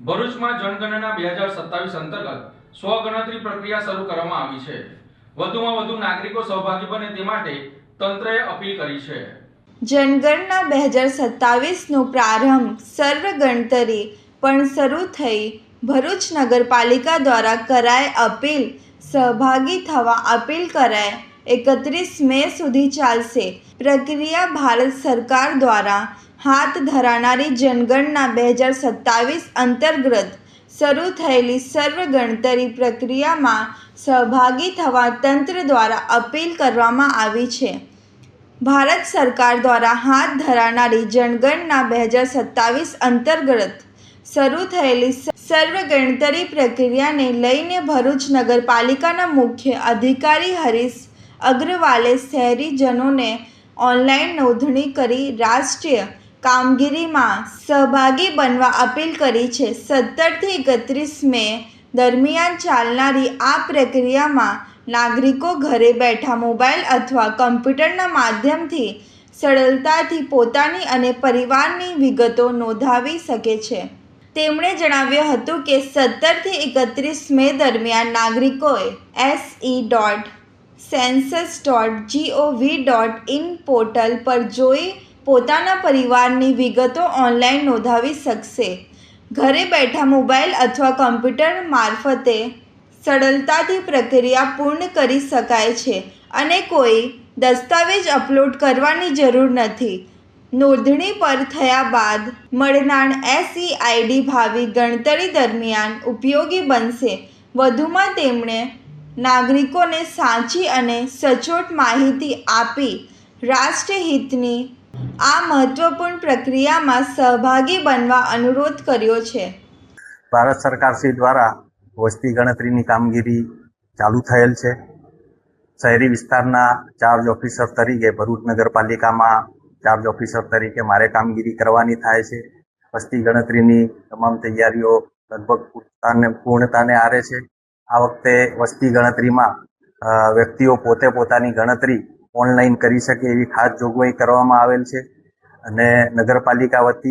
ભરૂચમાં જનગણના 2027 અંતર્ગત સ્વગણતરી પ્રક્રિયા શરૂ કરવામાં આવી છે। વધુમાં વધુ નાગરિકો સહભાગી બને તે માટે તંત્રએ અપીલ કરી છે। જનગણના 2027નો પ્રારંભ સર્વગણતરી પણ શરૂ થઈ। ભરૂચ નગરપાલિકા દ્વારા કરાય અપીલ, સહભાગી થવા અપીલ કરાય। 31 મે સુધી ચાલશે પ્રક્રિયા। ભારત સરકાર દ્વારા હાથ ધરાનારી જનગણના 2027 અંતર્ગત શરૂ થયેલી સર્વગણતરી પ્રક્રિયામાં સહભાગી થવા તંત્ર દ્વારા અપીલ કરવામાં આવી છે। ભારત સરકાર દ્વારા હાથ ધરાનારી જનગણના 2027 અંતર્ગત શરૂ થયેલી સર્વગણતરી પ્રક્રિયાને લઈને ભરૂચ નગરપાલિકાના મુખ્ય અધિકારી હરીશ અગ્રવાલે શહેરીજનોને ઓનલાઈન નોંધણી કરી રાષ્ટ્રીય કામગીરીમાં સહભાગી બનવા અપીલ કરી છે। 17 થી 31 મે દરમિયાન ચાલનારી આ પ્રક્રિયામાં નાગરિકો ઘરે બેઠા મોબાઈલ અથવા કમ્પ્યુટરના માધ્યમથી સરળતાથી પોતાની અને પરિવારની વિગતો નોંધાવી શકે છે। તેમણે જણાવ્યું હતું કે 17 થી 31 મે દરમિયાન નાગરિકોએ se.census.gov.in પોર્ટલ પર જોઈ પોતાના પરિવારની વિગતો ઓનલાઈન નોંધાવી શકશે। ઘરે બેઠા મોબાઈલ અથવા કમ્પ્યુટર મારફતે સરળતાથી પ્રક્રિયા પૂર્ણ કરી શકાય છે અને કોઈ દસ્તાવેજ અપલોડ કરવાની જરૂર નથી। નોંધણી પર થયા બાદ મળનાર SEID ભાવિ ગણતરી દરમિયાન ઉપયોગી બનશે। વધુમાં તેમણે નાગરિકોને સાચી અને સચોટ માહિતી આપી રાષ્ટ્રહિતની આ મહત્વપૂર્ણ પ્રક્રિયામાં સહભાગી બનવા અનુરોધ કર્યો છે। ભારત સરકાર શ્રી દ્વારા વસ્તી ગણતરીની કામગીરી ચાલુ થયેલ છે। શહેરી વિસ્તારના ચાર્જ ઓફિસર તરીકે ભરૂચ નગરપાલિકામાં ચાર્જ ઓફિસર તરીકે મારે કામગીરી કરવાની થાય છે। વસ્તી ગણતરીની તમામ તૈયારીઓ લગભગ પૂર્ણતાને આરે છે। આ વખતે વસ્તી ગણતરીમાં વ્યક્તિઓ પોતે પોતાની ગણતરી ઓનલાઈન કરી શકે એવી ખાસ જોગવાઈ કરવામાં આવેલ છે અને નગરપાલિકા વતી